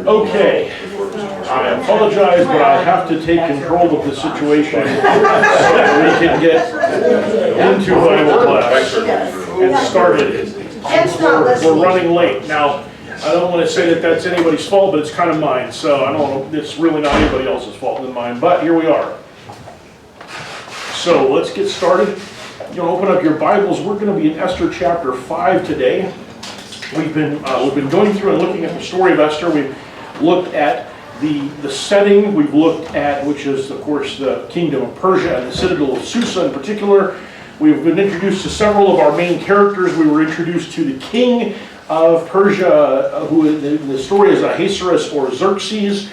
Okay, I apologize, but I have to take control of the situation so that we can get into Bible class and started. We're running late. Now, I don't want to say that that's anybody's fault, but it's kind of mine, so I don't want to, it's really not anybody else's fault than mine, but here we are. So let's get started. You'll open up your Bibles. We're going to be in Esther chapter 5 today. We've been going through and looking at the story of Esther. We've looked at the setting. We've looked at, which is, of course, the kingdom of Persia and the citadel of Susa in particular. We've been introduced to several of our main characters. We were introduced to the king of Persia, who in the story is Ahasuerus or Xerxes.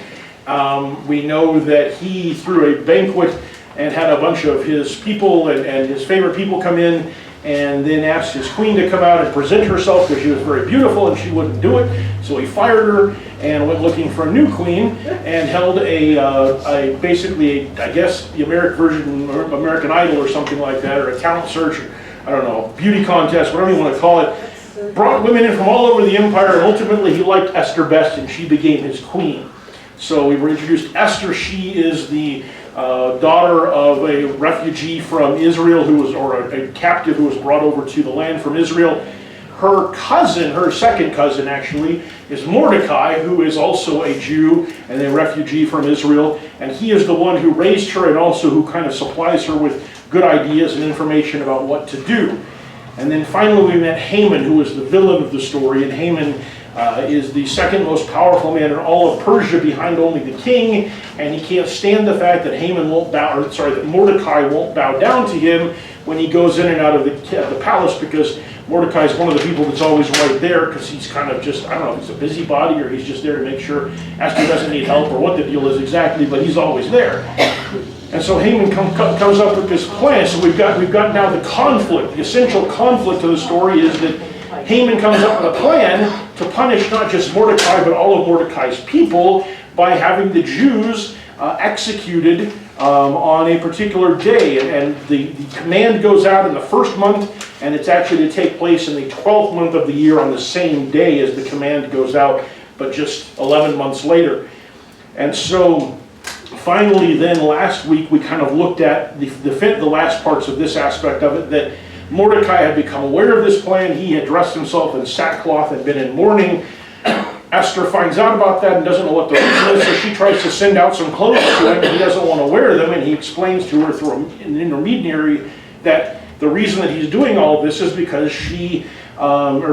We know that he threw a banquet and had a bunch of his people and his favorite people come in, and then asked his queen to come out and present herself because she was very beautiful and she wouldn't do it. So he fired her and went looking for a new queen and held basically, I guess, the American version, or American Idol or something like that, or a talent search, I don't know, beauty contest, whatever you want to call it. Brought women in from all over the empire, and ultimately he liked Esther best and she became his queen. So we were introduced to Esther. She is the daughter of a refugee from Israel or a captive who was brought over to the land from Israel. Her cousin, her second cousin actually, is Mordecai, who is also a Jew and a refugee from Israel. And he is the one who raised her and also who kind of supplies her with good ideas and information about what to do. And then finally we met Haman, who is the villain of the story. And Haman is the second most powerful man in all of Persia, behind only the king, and he can't stand the fact that that Mordecai won't bow down to him when he goes in and out of the palace, because Mordecai is one of the people that's always right there, because he's kind of just, I don't know if he's a busybody or he's just there to make sure Esther doesn't need help or what the deal is exactly, but he's always there. And so Haman comes up with this plan. So we've got now the conflict. The essential conflict of the story is that Haman comes up with a plan to punish not just Mordecai, but all of Mordecai's people by having the Jews executed on a particular day. And the command goes out in the first month, and it's actually to take place in the 12th month of the year on the same day as the command goes out, but just 11 months later. And so finally then last week we kind of looked at the last parts of this aspect of it, that Mordecai had become aware of this plan. He had dressed himself in sackcloth and been in mourning. Esther finds out about that and doesn't know what the reason is, so she tries to send out some clothes to him, and he doesn't want to wear them, and he explains to her through an intermediary that the reason that he's doing all of this is because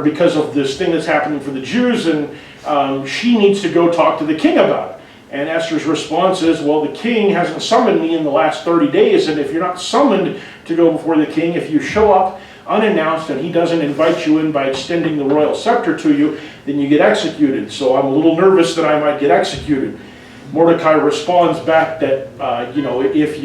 because of this thing that's happening for the Jews, and she needs to go talk to the king about it. And Esther's response is, well, the king hasn't summoned me in the last 30 days, and if you're not summoned to go before the king, if you show up unannounced and he doesn't invite you in by extending the royal scepter to you, then you get executed. So I'm a little nervous that I might get executed. Mordecai responds back that, if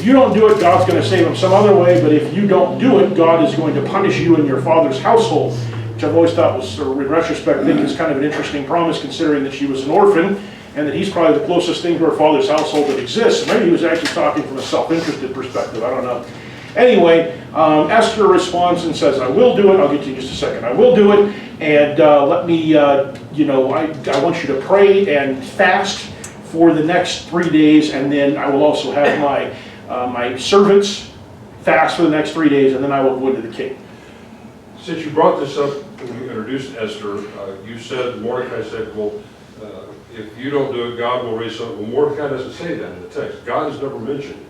you don't do it, God's going to save him some other way, but if you don't do it, God is going to punish you and your father's household, which I've always thought was, or in retrospect, I think is kind of an interesting promise, considering that she was an orphan, and that he's probably the closest thing to her father's household that exists. Maybe he was actually talking from a self-interested perspective, I don't know. Anyway, Esther responds and says, I will do it. I'll get to you in just a second. I will do it, and let me, I want you to pray and fast for the next 3 days, and then I will also have my servants fast for the next 3 days, and then I will go into the king. Since you brought this up when you introduced Esther, Mordecai said, well, if you don't do it, God will raise something. Well, Mordecai doesn't say that in the text. God is never mentioned.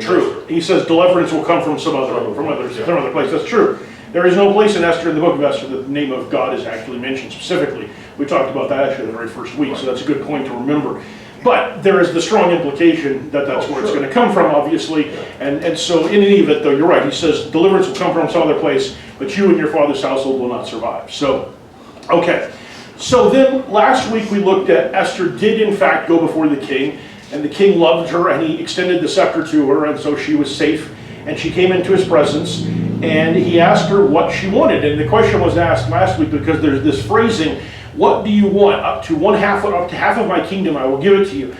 True. He says deliverance will come from some other place. That's true. There is no place in Esther, in the book of Esther, that the name of God is actually mentioned specifically. We talked about that actually the very first week, so that's a good point to remember. But there is the strong implication that that's where it's going to come from, obviously. And so in any event, though, you're right. He says deliverance will come from some other place, but you and your father's household will not survive. So, okay. So then last week we looked at Esther did in fact go before the king, and the king loved her and he extended the scepter to her, and so she was safe, and she came into his presence, and he asked her what she wanted. And the question was asked last week because there's this phrasing, what do you want? Up to half of my kingdom I will give it to you.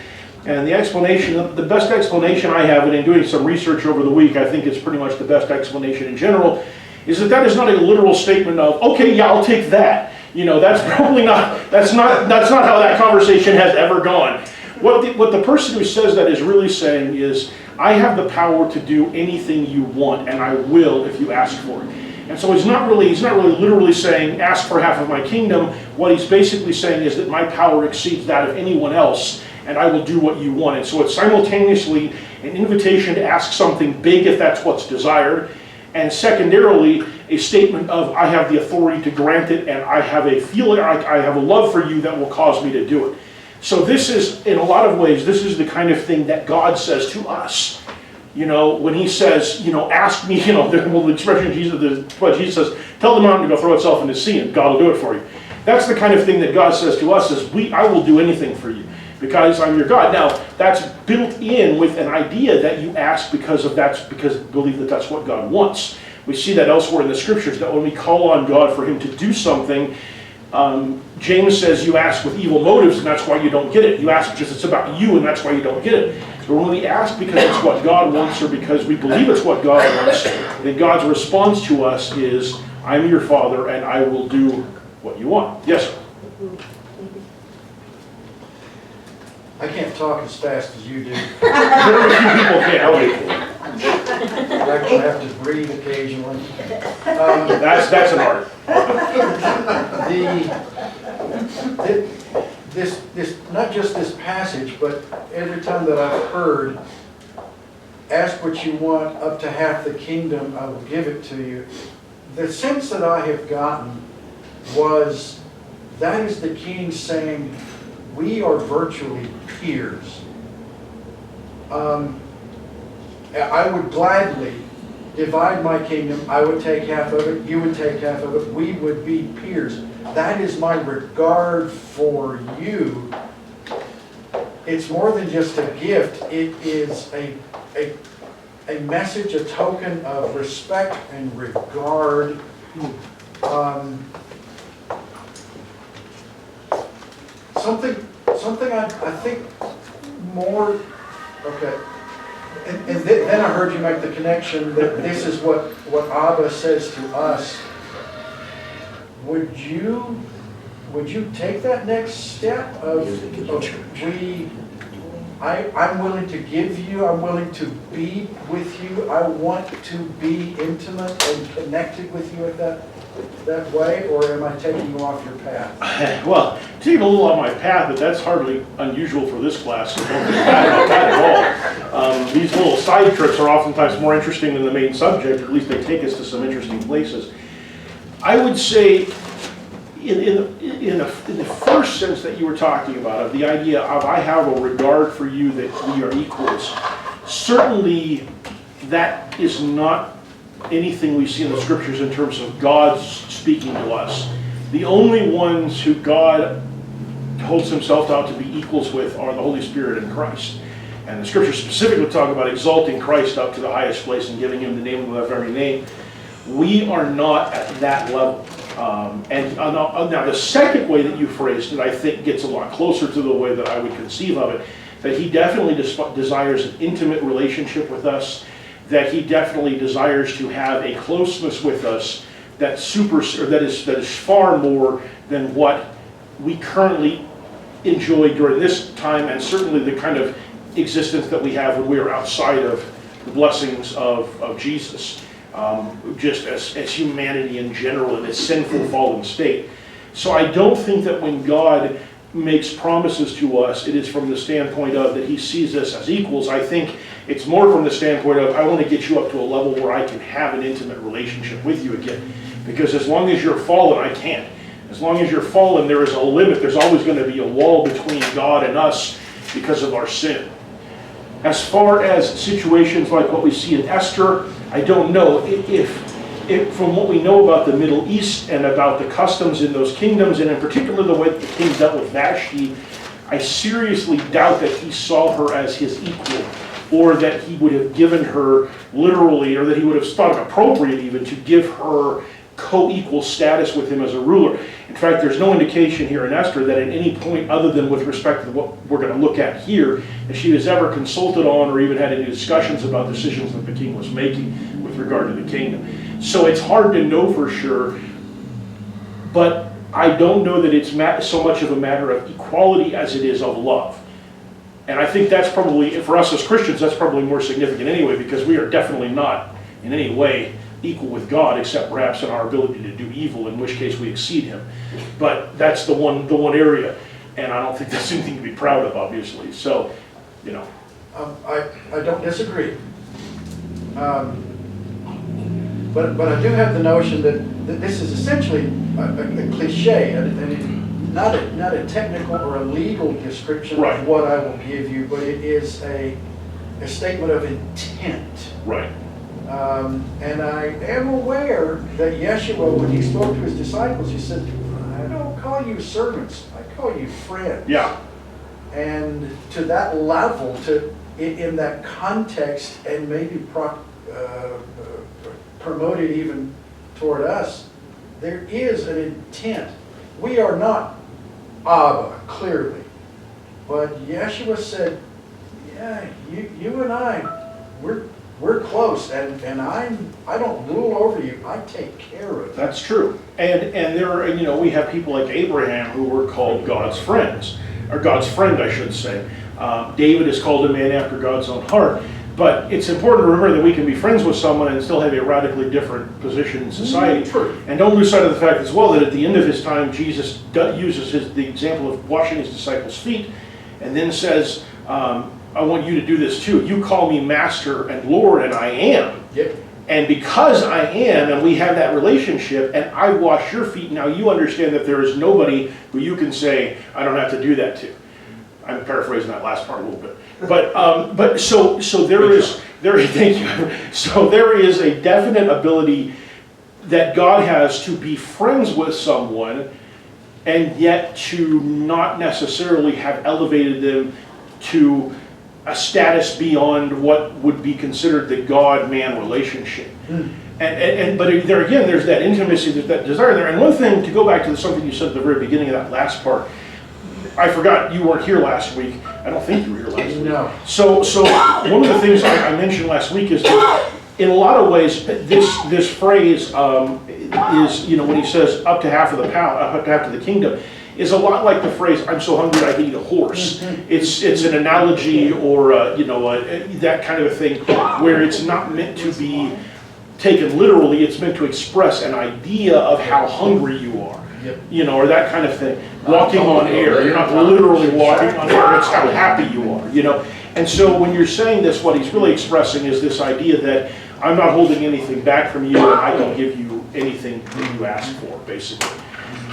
And the explanation, the best explanation I have, and in doing some research over the week, I think it's pretty much the best explanation in general, is that is not a literal statement of, okay, yeah, I'll take that. That's probably that's not how that conversation has ever gone. What the person who says that is really saying is, I have the power to do anything you want, and I will if you ask for it. And so he's not really literally saying, ask for half of my kingdom. What he's basically saying is that my power exceeds that of anyone else, and I will do what you want. And so it's simultaneously an invitation to ask something big if that's what's desired, and secondarily, a statement of, I have the authority to grant it, and I have a feeling, I have a love for you that will cause me to do it. So this is, in a lot of ways, this is the kind of thing that God says to us. When he says, ask me, the expression Jesus says, tell the mountain to go throw itself in the sea, and God will do it for you. That's the kind of thing that God says to us, is I will do anything for you, because I'm your God. Now, that's built in with an idea that you ask because believe that that's what God wants. We see that elsewhere in the scriptures, that when we call on God for him to do something, James says you ask with evil motives, and that's why you don't get it. You ask because it's about you, and that's why you don't get it. But when we ask because it's what God wants, or because we believe it's what God wants, then God's response to us is, I'm your Father, and I will do what you want. Yes, sir? I can't talk as fast as you do. Very few people can. How many people? I actually have to breathe occasionally. That's an art. This not just this passage, but every time that I've heard, ask what you want, up to half the kingdom, I will give it to you. The sense that I have gotten was, that is the king saying, we are virtually peers. I would gladly divide my kingdom. I would take half of it, you would take half of it, we would be peers. That is my regard for you. It's more than just a gift. It is a message, a token of respect and regard. Something I think more, okay. And then I heard you make the connection that this is what Abba says to us. Would you take that next step of I'm willing to give you, I'm willing to be with you, I want to be intimate and connected with you at that way, or am I taking you off your path? Well, taking a little off my path, but that's hardly unusual for this class, so don't feel bad about that at all. These little side trips are oftentimes more interesting than the main subject, or at least they take us to some interesting places. I would say, in the first sense that you were talking about, of the idea of I have a regard for you, that we are equals, certainly that is not anything we see in the scriptures in terms of God speaking to us. The only ones who God holds himself out to be equals with are the Holy Spirit and Christ. And the scriptures specifically talk about exalting Christ up to the highest place and giving him the name above every name. We are not at that level. Now the second way that you phrased it, I think, gets a lot closer to the way that I would conceive of it, that he definitely desires an intimate relationship with us, that he definitely desires to have a closeness with us that is far more than what we currently enjoy during this time, and certainly the kind of existence that we have when we are outside of the blessings of Jesus, just as humanity in general in its sinful fallen state. So I don't think that when God makes promises to us, it is from the standpoint of that he sees us as equals. I think it's more from the standpoint of, I want to get you up to a level where I can have an intimate relationship with you again. Because as long as you're fallen, I can't. As long as you're fallen, there is a limit. There's always going to be a wall between God and us because of our sin. As far as situations like what we see in Esther, I don't know if from what we know about the Middle East and about the customs in those kingdoms, and in particular the way that the king dealt with Vashti, I seriously doubt that he saw her as his equal, or that he would have given her literally, or that he would have thought it appropriate even to give her co-equal status with him as a ruler. In fact, there's no indication here in Esther that at any point other than with respect to what we're going to look at here, that she was ever consulted on or even had any discussions about decisions that the king was making with regard to the kingdom. So it's hard to know for sure, but I don't know that it's so much of a matter of equality as it is of love. And I think that's probably, for us as Christians, that's probably more significant anyway, because we are definitely not in any way equal with God, except perhaps in our ability to do evil, in which case we exceed him. But that's the one area, and I don't think that's anything to be proud of, obviously. So, you know. I don't disagree. But I do have the notion that this is essentially a cliche, and not a technical or a legal description Right. of what I will give you, but it is a statement of intent. Right. And I am aware that Yeshua, when he spoke to his disciples, he said, I don't call you servants, I call you friends. Yeah. And to that level, in that context, and maybe promoted even toward us, there is an intent. We are not Abba, clearly. But Yeshua said, yeah, you and I, we're close, and I don't rule over you, I take care of you. That's true. And there are, you know, we have people like Abraham who were called God's friends, or God's friend, I should say. David is called a man after God's own heart. But it's important to remember that we can be friends with someone and still have a radically different position in society. True. And don't lose sight of the fact as well that at the end of his time, Jesus uses the example of washing his disciples' feet, and then says, I want you to do this too. You call me Master and Lord, and I am. Yep. And because I am, and we have that relationship, and I wash your feet, now you understand that there is nobody who you can say, I don't have to do that to. I'm paraphrasing that last part a little bit. But so there is, thank you. So there is a definite ability that God has to be friends with someone, and yet to not necessarily have elevated them to a status beyond what would be considered the God-man relationship. But there again, there's that intimacy, there's that desire there. And one thing, to go back to something you said at the very beginning of that last part, I forgot you weren't here last week. I don't think you were here last week. No. So one of the things I mentioned last week is that in a lot of ways, this phrase is, you know, when he says up to half of the kingdom, is a lot like the phrase, I'm so hungry I could eat a horse. It's an analogy, or that kind of a thing, where it's not meant to be taken literally, it's meant to express an idea of how hungry you are. Yep. You know, or that kind of thing. Walking on air, you're not literally walking on air, it's how happy you are, you know. And so when you're saying this, what he's really expressing is this idea that I'm not holding anything back from you, and I can give you anything that you ask for, basically.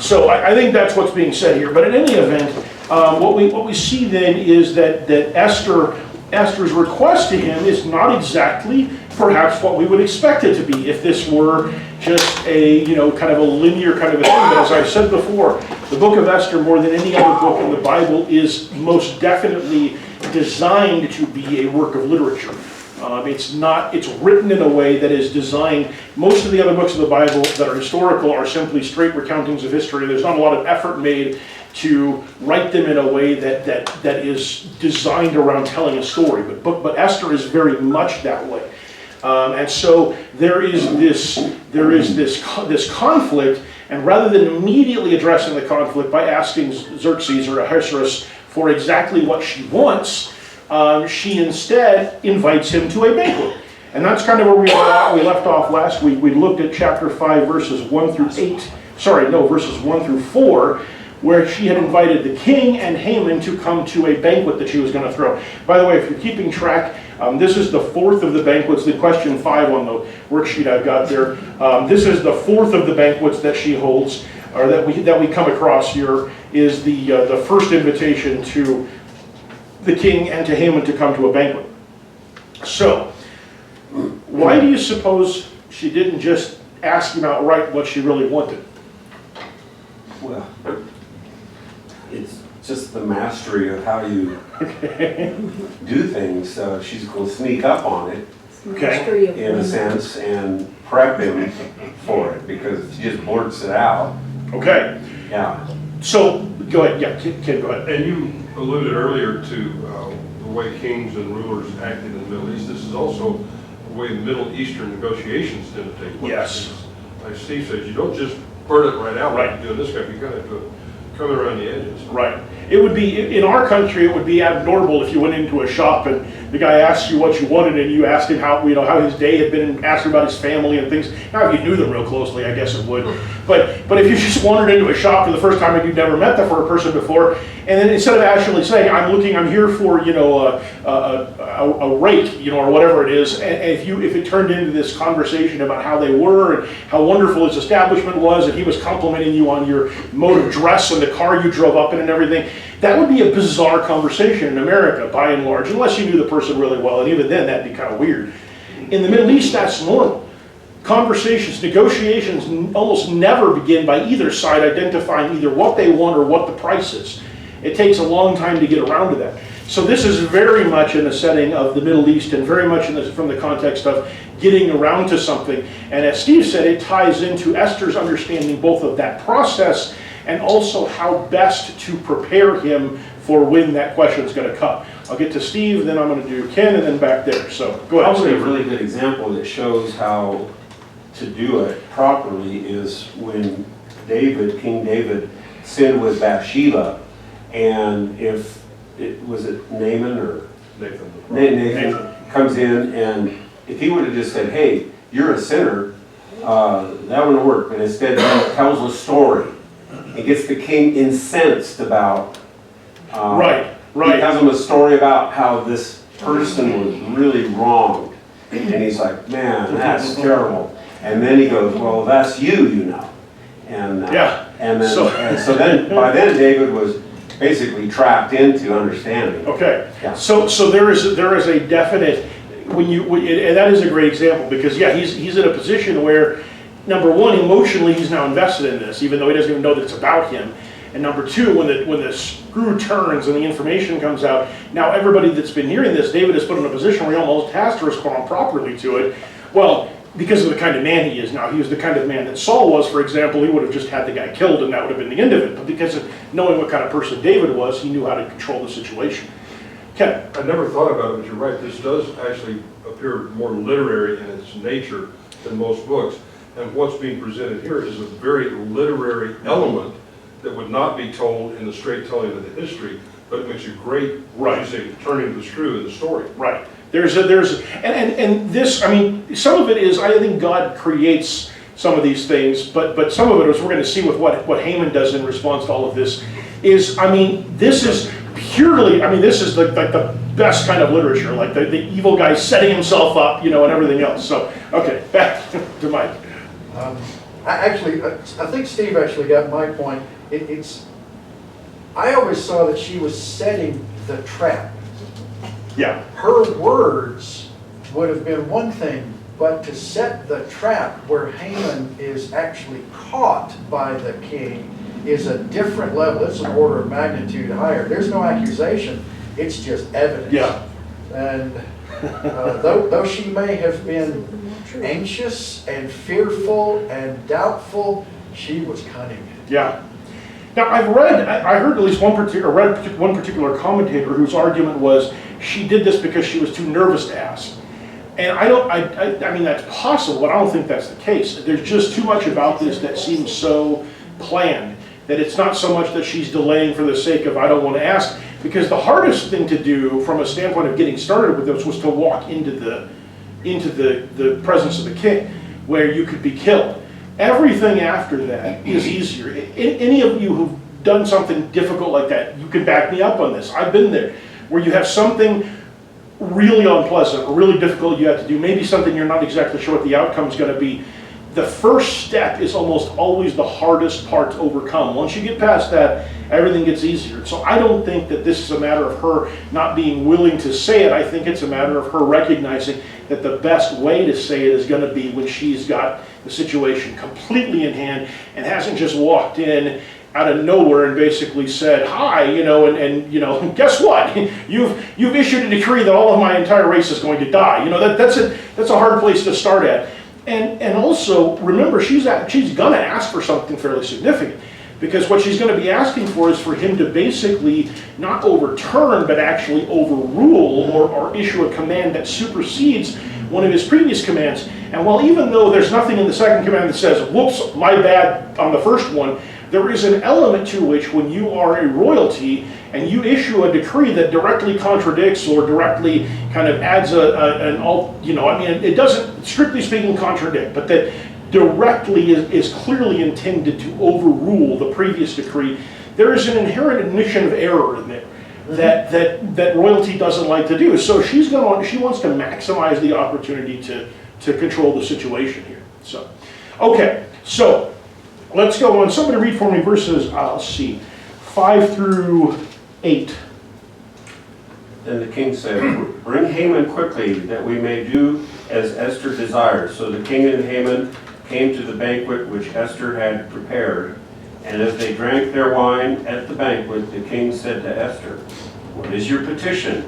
So I think that's what's being said here. But in any event, what we see then is that Esther's request to him is not exactly perhaps what we would expect it to be if this were just a, kind of a linear kind of a thing. But as I've said before, the book of Esther, more than any other book in the Bible, is most definitely designed to be a work of literature. It's written in a way that is designed. Most of the other books of the Bible that are historical are simply straight recountings of history. There's not a lot of effort made to write them in a way that is designed around telling a story. But Esther is very much that way. And so there is this conflict, and rather than immediately addressing the conflict by asking Xerxes or Ahasuerus for exactly what she wants, she instead invites him to a banquet. And that's kind of where we left off last week. We looked at chapter 5, verses 1 through 4, where she had invited the king and Haman to come to a banquet that she was going to throw. By the way, if you're keeping track, this is the fourth of the banquets, the question 5 on the worksheet I've got there. This is the fourth of the banquets that she holds, or that we come across here, is the first invitation to the king and to Haman to come to a banquet. So, why do you suppose she didn't just ask him outright what she really wanted? Well, it's just the mastery of how you do things. So she's going to sneak up on it, Okay. in a sense, and prep him for it, because she just blurts it out. Okay. Yeah. So, go ahead. Yeah, Ken, go ahead. And you alluded earlier to the way kings and rulers acted in the Middle East. This is also the way Middle Eastern negotiations tend to take place. Yes. Like Steve says, you don't just burn it right out like Right. you do in this country. You kind of have to come around the edges. Right. It would be, in our country, it would be abnormal if you went into a shop and the guy asked you what you wanted and you asked him how, how his day had been and asked him about his family and things. Now, if you knew them real closely, I guess it would. But if you just wandered into a shop for the first time and you'd never met the person before, and then instead of actually saying, I'm here for, a rake, or whatever it is, and if it turned into this conversation about how they were and how wonderful his establishment was, and he was complimenting you on your mode of dress and the car you drove up in and everything, that would be a bizarre conversation in America, by and large, unless you knew the person really well, and even then, that'd be kind of weird. In the Middle East, that's normal. Conversations, negotiations almost never begin by either side identifying either what they want or what the price is. It takes a long time to get around to that. So this is very much in the setting of the Middle East and very much from the context of getting around to something. And as Steve said, it ties into Esther's understanding both of that process and also how best to prepare him for when that question is going to come. I'll get to Steve, then I'm going to do Ken, and then back there. So go ahead, Probably a Steve. really good example that shows how to do it properly is when King David, sinned with Bathsheba, and if it was Naaman or Nathan. Nathan comes in, and if he would have just said, "Hey, you're a sinner," that wouldn't work. But instead, he tells a story. It gets the king incensed about. Right. He tells him a story about how this person was really wronged, and he's like, "Man, that's terrible." And then he goes, "Well, that's you, And Yeah. and then by then David was basically trapped into understanding. Okay. Yeah. So there is a definite and that is a great example because he's in a position where number one, emotionally he's now invested in this, even though he doesn't even know that it's about him. And number two, when the screw turns and the information comes out, now everybody that's been hearing this, David is put in a position where he almost has to respond properly to it. Well, because of the kind of man he is now. He was the kind of man that Saul was, for example. He would have just had the guy killed and that would have been the end of it. But because of knowing what kind of person David was, he knew how to control the situation. Ken? I never thought about it, but you're right. This does actually appear more literary in its nature than most books. And what's being presented here is a very literary element that would not be told in the straight telling of the history, but it makes a great, as you say, turning the screw in the story. Right. And this, some of it is, I think God creates some of these things, but some of it, as we're going to see with what Haman does in response to all of this, is, this is purely, this is like the best kind of literature, like the evil guy setting himself up, and everything else. So, okay, back to Mike. I think Steve actually got my point. I always saw that she was setting the trap. Yeah. Her words would have been one thing, but to set the trap where Haman is actually caught by the king is a different level. It's an order of magnitude higher. There's no accusation. It's just evidence. Yeah. And though she may have been anxious and fearful and doubtful, she was cunning. Yeah. Now I heard at least one particular commentator whose argument was she did this because she was too nervous to ask. And I mean that's possible, but I don't think that's the case. There's just too much about this that seems so planned that it's not so much that she's delaying for the sake of I don't want to ask, because the hardest thing to do from a standpoint of getting started with this was to walk into the presence of the king where you could be killed. Everything after that is easier. Any of you who've done something difficult like that, you can back me up on this. I've been there, where you have something really unpleasant or really difficult you have to do, maybe something you're not exactly sure what the outcome is going to be. The first step is almost always the hardest part to overcome. Once you get past that, everything gets easier. So I don't think that this is a matter of her not being willing to say it. I think it's a matter of her recognizing that the best way to say it is going to be when she's got the situation completely in hand and hasn't just walked in out of nowhere and basically said, hi, and guess what? You've issued a decree that all of my entire race is going to die. That's a hard place to start at. And also, remember, she's going to ask for something fairly significant, because what she's going to be asking for is for him to basically not overturn, but actually overrule or issue a command that supersedes one of his previous commands. And while even though there's nothing in the second command that says, whoops, my bad on the first one, there is an element to which when you are a royalty and you issue a decree that directly contradicts or directly kind of adds it doesn't, strictly speaking, contradict, but that directly is clearly intended to overrule the previous decree, there is an inherent admission of error in there that royalty doesn't like to do. So she wants to maximize the opportunity to control the situation here. So, okay, so let's go on. Somebody read for me verses, let's see, 5 through 8. Then the king said, "Bring Haman quickly, that we may do as Esther desires." So the king and Haman came to the banquet which Esther had prepared. And as they drank their wine at the banquet, the king said to Esther, "What is your petition?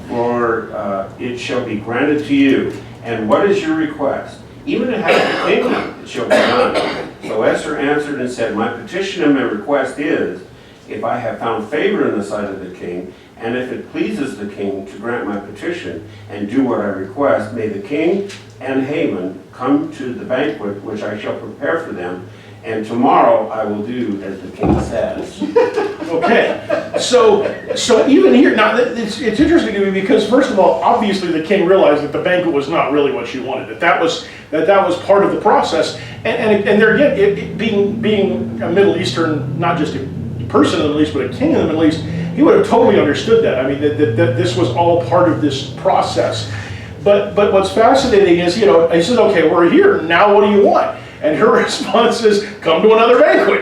For it shall be granted to you. And what is your request? Even in half the kingdom it shall be done." So Esther answered and said, "My petition and my request is, if I have found favor in the sight of the king, and if it pleases the king to grant my petition and do what I request, may the king and Haman come to the banquet which I shall prepare for them, and tomorrow I will do as the king says." Okay, so even here, now it's interesting to me because first of all, obviously the king realized that the banquet was not really what she wanted, that was part of the process, and there again, it being a Middle Eastern, not just a person in the Middle East, but a king in the Middle East, he would have totally understood that. I mean, that this was all part of this process. But what's fascinating is, he says, "Okay, we're here, now what do you want?" And her response is, "Come to another banquet,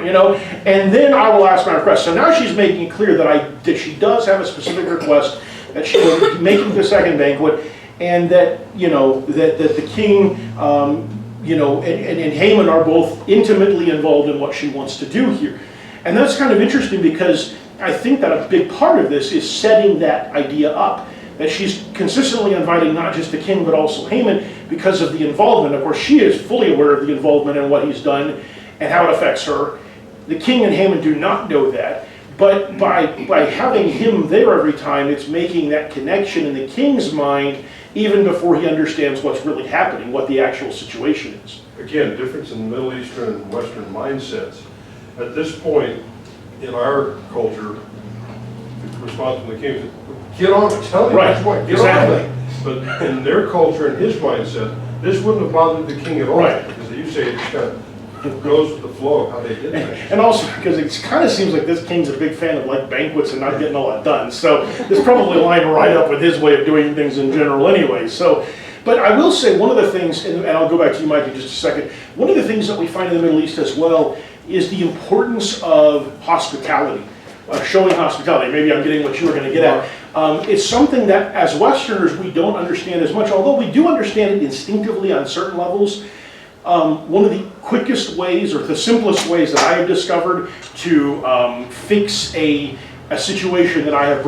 and then I will ask my request." So now she's making it clear that she does have a specific request, that she will be making the second banquet, and that, that the king, and Haman are both intimately involved in what she wants to do here. And that's kind of interesting because I think that a big part of this is setting that idea up, that she's consistently inviting not just the king but also Haman because of the involvement. Of course, she is fully aware of the involvement and what he's done and how it affects her. The king and Haman do not know that, but by having him there every time, it's making that connection in the king's mind even before he understands what's really happening, what the actual situation is. Again, difference in Middle Eastern and Western mindsets. At this point in our culture, the response from the king is, "Get on it, tell me Right, which way, get exactly. on it." But in their culture and his mindset, this wouldn't have bothered the king at all. Right. Because you say it just kind of goes with the flow of how they did things. And also because it kind of seems like this king's a big fan of banquets and not getting all that done. So this probably lined right up with his way of doing things in general anyway. So, but I will say one of the things, and I'll go back to you, Mike, in just a second. One of the things that we find in the Middle East as well is the importance of hospitality, showing hospitality. Maybe I'm getting what you were going to get at. It's something that as Westerners we don't understand as much, although we do understand it instinctively on certain levels. One of the quickest ways or the simplest ways that I have discovered to fix a situation that I have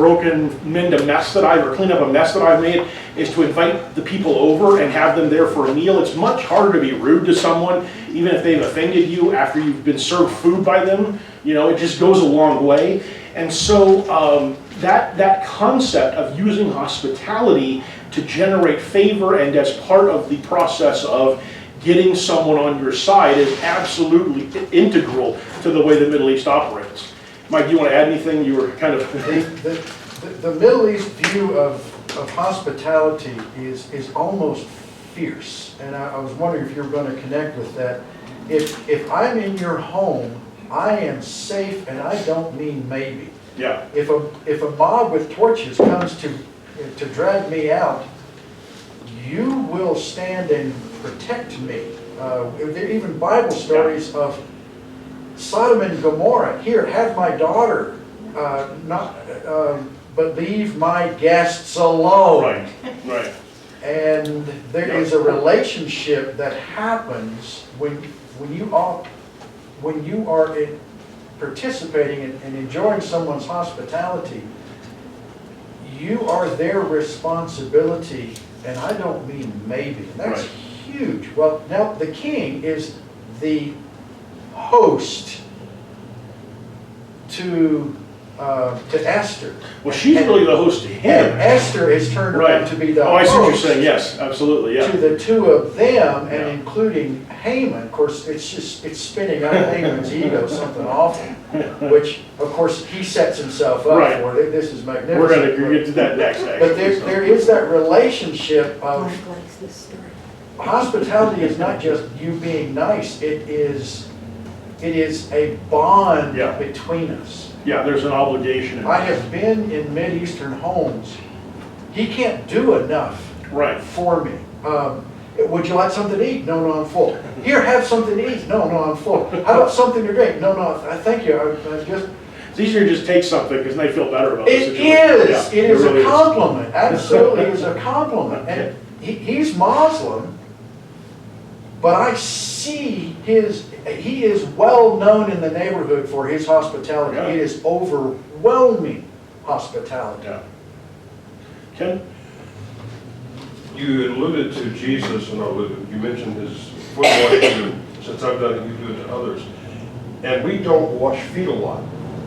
mend a mess that or clean up a mess that I've made is to invite the people over and have them there for a meal. It's much harder to be rude to someone, even if they've offended you after you've been served food by them. It just goes a long way. And so that concept of using hospitality to generate favor and as part of the process of getting someone on your side is absolutely integral to the way the Middle East operates. Mike, do you want to add anything? You were kind of... The Middle East view of hospitality is almost fierce. And I was wondering if you were going to connect with that. If I'm in your home, I am safe, and I don't mean maybe. Yeah. If a mob with torches comes to drag me out, you will stand and protect me. There are even Bible stories of Sodom and Gomorrah. Here, have my daughter, but leave my guests alone. Right. And there is a relationship that happens when you are participating and enjoying someone's hospitality. You are their responsibility, and I don't mean maybe. That's huge. Well, now the king is the host to to Esther. Well, she's really the host to And him. Esther is turned Right. around to be the Oh, I see what you're host saying, yes, absolutely, to yeah. the two of them, and Yeah. including Haman. Of course, it's spinning on Haman's ego something awful, which, of course, he sets himself up Right. for. This is magnificent. We're gonna get to that next, But actually. there is that relationship of Mark likes this story. hospitality is not just you being nice, it is a bond Yeah. between us. Yeah, there's an obligation. I have been in Mideastern homes. He can't do enough Right, for me. Would you like something to eat? No, I'm full. Here, have something to eat. No, I'm full. How about something to drink? No, thank you. I just. it's easier to just take something because they feel better about the It situation. is. Yeah, It is really a compliment. Absolutely, is a compliment. And he's Muslim, but I see he is well known in the neighborhood for his hospitality. Yeah. It is overwhelming hospitality. Yeah. Ken? You alluded to Jesus, and you mentioned his foot washing, and since I've done it, you do it to others. And we don't wash feet a lot.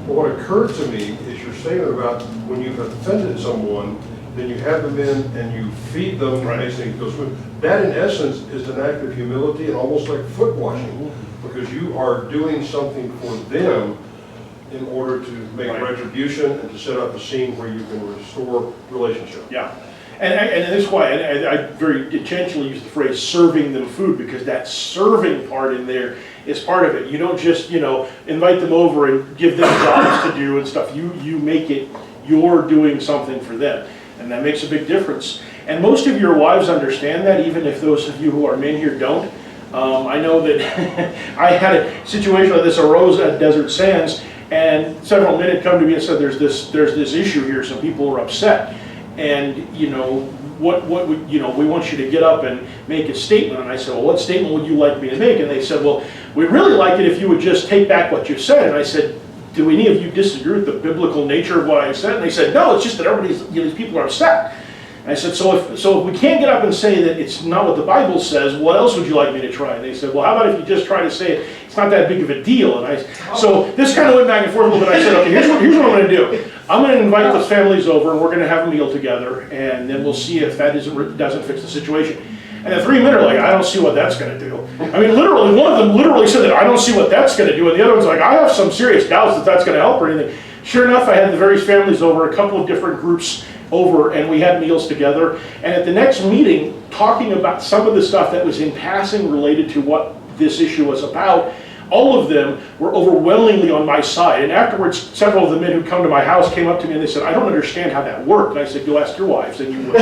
But what occurred to me is your statement about when you've offended someone, then you have them in and you feed them, Right. basically goes with. That in essence is an act of humility and almost like foot washing, because you are doing something for them in order to make Right. retribution and to set up a scene where you can restore relationship. Yeah. And that's why I very intentionally use the phrase serving them food, because that serving part in there is part of it. You don't just, invite them over and give them jobs to do and stuff. You make it, you're doing something for them. And that makes a big difference. And most of your wives understand that, even if those of you who are men here don't. I know that I had a situation like this arose at Desert Sands, and several men had come to me and said, there's this issue here, some people are upset. And, what would, we want you to get up and make a statement. And I said, well, what statement would you like me to make? And they said, well, we'd really like it if you would just take back what you said. And I said, do any of you disagree with the biblical nature of what I said? And they said, no, it's just that everybody's, these people are upset. And I said, so if we can't get up and say that it's not what the Bible says, what else would you like me to try? And they said, well, how about if you just try to say it's not that big of a deal? And so this kind of went back and forth a little bit. I said, okay, here's what I'm going to do. I'm going to invite the families over, and we're going to have a meal together, and then we'll see if that doesn't fix the situation. And the 3 men are like, I don't see what that's going to do. I mean, literally, one of them literally said that I don't see what that's going to do, and the other one's like, I have some serious doubts that that's going to help or anything. Sure enough, I had the various families over, a couple of different groups over, and we had meals together. And at the next meeting, talking about some of the stuff that was in passing related to what this issue was about, all of them were overwhelmingly on my side. And afterwards, several of the men who come to my house came up to me and they said, I don't understand how that worked. And I said, you'll ask your wives and you will.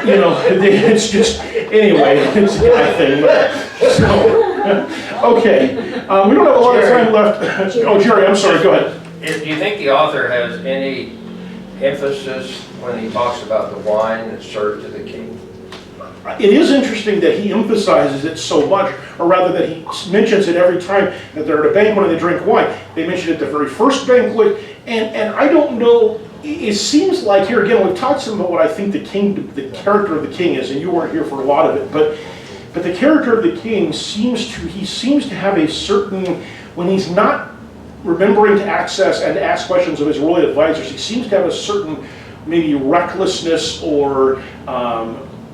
It's just, anyway, it's a guy thing. Okay, we don't have a lot of time left. Oh, Jerry, I'm sorry, go ahead. Do you think the author has any emphasis when he talks about the wine that's served to the king? It is interesting that he emphasizes it so much, or rather that he mentions it every time that they're at a banquet and they drink wine. They mention it at the very first banquet, and I don't know, it seems like here again, we've talked some about what I think the character of the king is, and you weren't here for a lot of it, but the character of the king seems to have a certain, when he's not remembering to access and to ask questions of his royal advisors, he seems to have a certain maybe recklessness or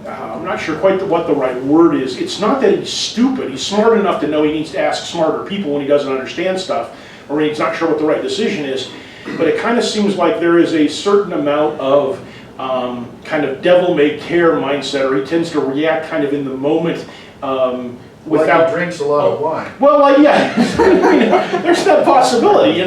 I'm not sure quite what the right word is. It's not that he's stupid. He's smart enough to know he needs to ask smarter people when he doesn't understand stuff or when he's not sure what the right decision is. But it kind of seems like there is a certain amount of kind of devil-may-care mindset, or he tends to react kind of in the moment without... Like he drinks a lot of wine. Well, yeah, there's that possibility,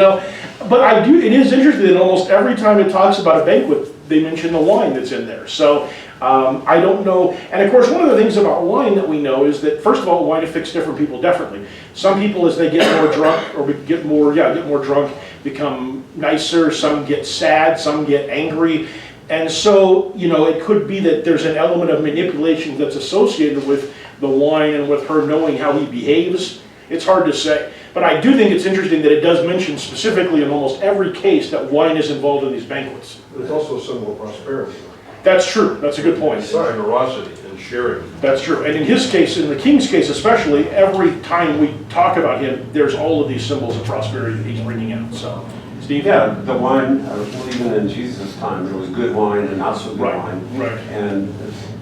But it is interesting that almost every time it talks about a banquet, they mention the wine that's in there. So I don't know. And of course, one of the things about wine that we know is that, first of all, wine affects different people differently. Some people, as they get more drunk, or get more drunk, become nicer. Some get sad. Some get angry. And so, it could be that there's an element of manipulation that's associated with the wine and with her knowing how he behaves. It's hard to say. But I do think it's interesting that it does mention specifically in almost every case that wine is involved in these banquets. But it's also a symbol of prosperity. That's true. That's a good point. It's generosity and sharing. That's true. And in his case, in the king's case especially, every time we talk about him, there's all of these symbols of prosperity that he's bringing out. So, Steve? Yeah, the wine, well, even in Jesus' time, there was good wine and not so good wine. Right.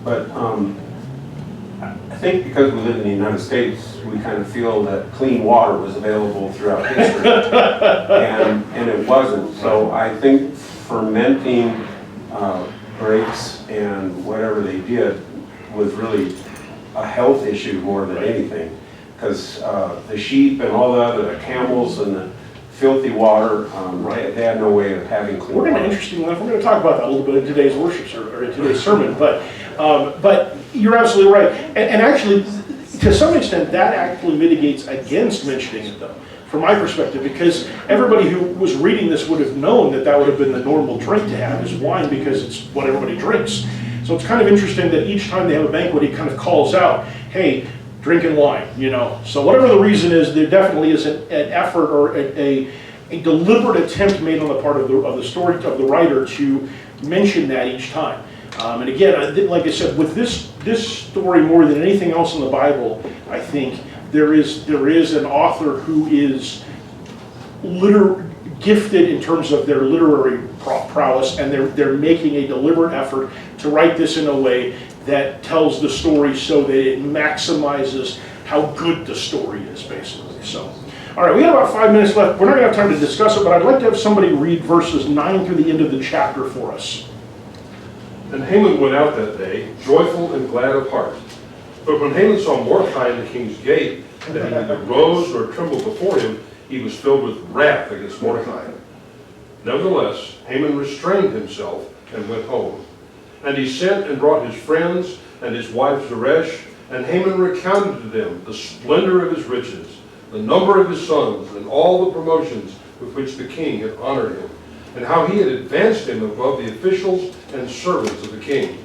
But I think because we live in the United States, we kind of feel that clean water was available throughout history, and it wasn't. So I think fermenting grapes and whatever they did was really a health issue more than anything, because the sheep and all the other camels and the filthy water, they had no way of having clean water. We're going to talk about that a little bit in today's worship or in today's sermon, but you're absolutely right. And actually, to some extent, that actually mitigates against mentioning it, though, from my perspective, because everybody who was reading this would have known that that would have been the normal drink to have, is wine, because it's what everybody drinks. So it's kind of interesting that each time they have a banquet, he kind of calls out, hey, drinking wine, you know. So whatever the reason is, there definitely is an effort or a deliberate attempt made on the part of the story of the writer to mention that each time. And again, like I said, with this story more than anything else in the Bible, I think there is an author who is gifted in terms of their literary prowess, and they're making a deliberate effort to write this in a way that tells the story so that it maximizes how good the story is, basically. So, all right, we have about 5 minutes left. We're not going to have time to discuss it, but I'd like to have somebody read verses 9 through the end of the chapter for us. And Haman went out that day, joyful and glad of heart. But when Haman saw Mordecai in the king's gate, that he neither rose nor trembled before him, he was filled with wrath against Mordecai. Nevertheless, Haman restrained himself and went home. And he sent and brought his friends and his wife Zeresh, and Haman recounted to them the splendor of his riches, the number of his sons, and all the promotions with which the king had honored him, and how he had advanced him above the officials and servants of the king.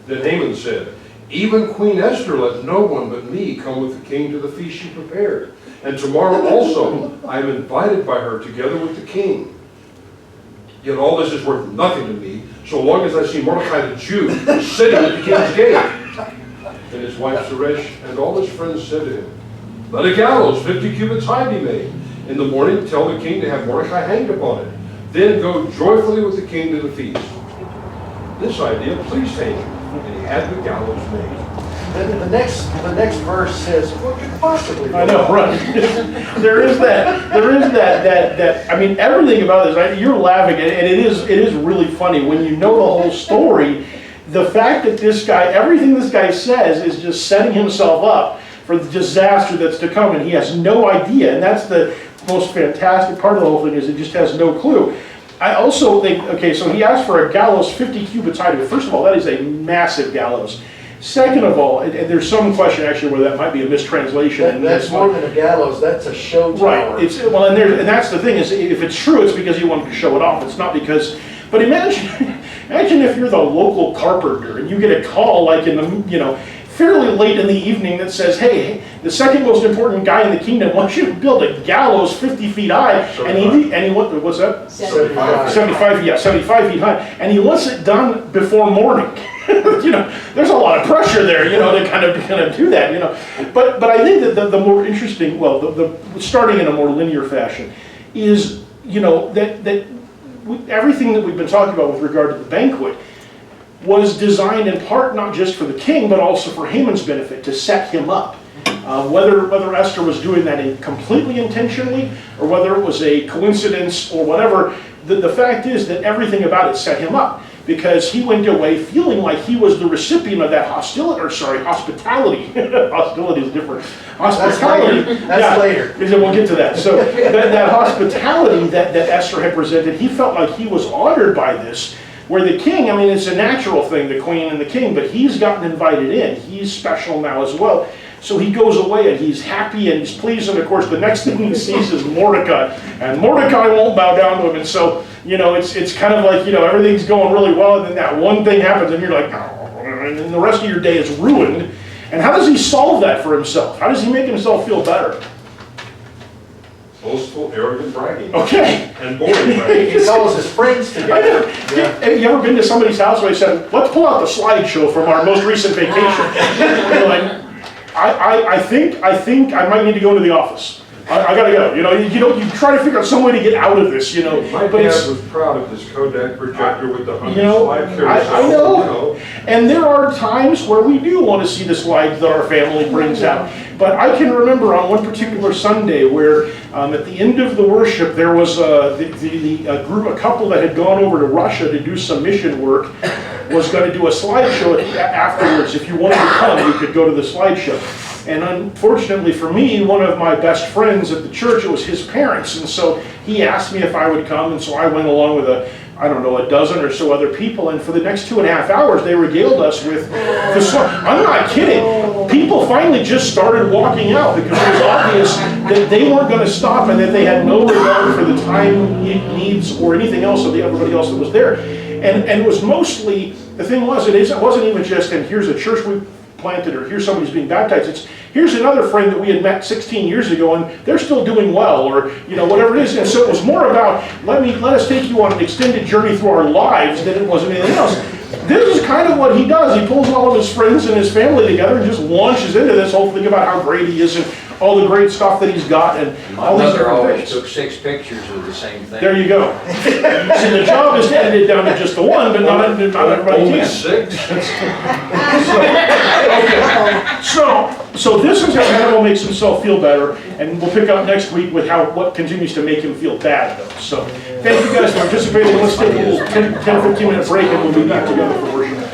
Then Haman said, even Queen Esther let no one but me come with the king to the feast she prepared, and tomorrow also I am invited by her together with the king. Yet all this is worth nothing to me, so long as I see Mordecai the Jew sitting at the king's gate. Then his wife Zeresh and all his friends said to him, let a gallows 50 cubits high be made. In the morning tell the king to have Mordecai hanged upon it. Then go joyfully with the king to the feast. This idea pleased Haman, and he had the gallows made. The next verse says, what could possibly be? I know, right? There is that. I mean, everything about this, right? You're laughing, and it is really funny when you know the whole story. The fact that this guy, everything this guy says is just setting himself up for the disaster that's to come, and he has no idea. And that's the most fantastic part of the whole thing, is it just has no clue. I also think, okay, so he asked for a gallows 50 cubits high. First of all, that is a massive gallows. Second of all, and there's some question actually where that might be a mistranslation. That's more than a gallows, that's a show tower. Right. And that's the thing, is if it's true, it's because you wanted to show it off. It's not because, but imagine if you're the local carpenter and you get a call like in the, fairly late in the evening that says, hey, the second most important guy in the kingdom wants you to build a gallows 50 feet high, and he what's that? 75 feet high, and he wants it done before morning. There's a lot of pressure there, to kind of do that, But I think that the more interesting, the starting in a more linear fashion, is that everything that we've been talking about with regard to the banquet was designed in part not just for the king, but also for Haman's benefit, to set him up. Whether Esther was doing that completely intentionally, or whether it was a coincidence or whatever, the fact is that everything about it set him up, because he went away feeling like he was the recipient of that hospitality. Hostility is different. Hospitality. That's later. We'll get to that. So that hospitality that Esther had presented, he felt like he was honored by this. Where the king, it's a natural thing, the queen and the king, but he's gotten invited in. He's special now as well. So he goes away and he's happy and he's pleased, and of course the next thing he sees is Mordecai. And Mordecai won't bow down to him, and so, it's kind of like, everything's going really well, and then that one thing happens and you're like, oh, and the rest of your day is ruined. And how does he solve that for himself? How does he make himself feel better? Boastful, arrogant bragging. Okay. And boring bragging. He calls his friends I together. know. Have you ever been to somebody's house where they said, let's pull out the slideshow from our most recent vacation? You're like, I think I might need to go into the office. I gotta go. You try to figure out some way to get out of this, My but it's, dad was proud of his Kodak projector with the 100 You know, slide carousel. I know. And there are times where we do want to see the slides that our family brings out. But I can remember on one particular Sunday where at the end of the worship, there was a couple that had gone over to Russia to do some mission work was going to do a slideshow afterwards. If you wanted to come, you could go to the slideshow. And unfortunately for me, one of my best friends at the church, it was his parents. And so he asked me if I would come. And so I went along with a dozen or so other people. And for the next 2.5 hours, they regaled us with the slide. I'm not kidding. People finally just started walking out because it was obvious that they weren't going to stop and that they had no regard for the time needs or anything else of everybody else that was there. And it was mostly, the thing was, it wasn't even just, and here's a church we planted, or here's somebody's being baptized. It's here's another friend that we had met 16 years ago and they're still doing well, or whatever it is. And so it was more about let us take you on an extended journey through our lives than it was anything else. This is kind of what he does. He pulls all of his friends and his family together and just launches into this whole thing about how great he is and all the great stuff that he's got and My all these mother different always things. took 6 pictures of the same thing. There you go. See, the job is edited down to just the one, but not everybody Only can. 6? So this is how Hannibal makes himself feel better, and we'll pick up next week with what continues to make him feel bad, though. So thank you guys for participating. Let's take a little 10 or 15 minute break, and we'll be back together for worship.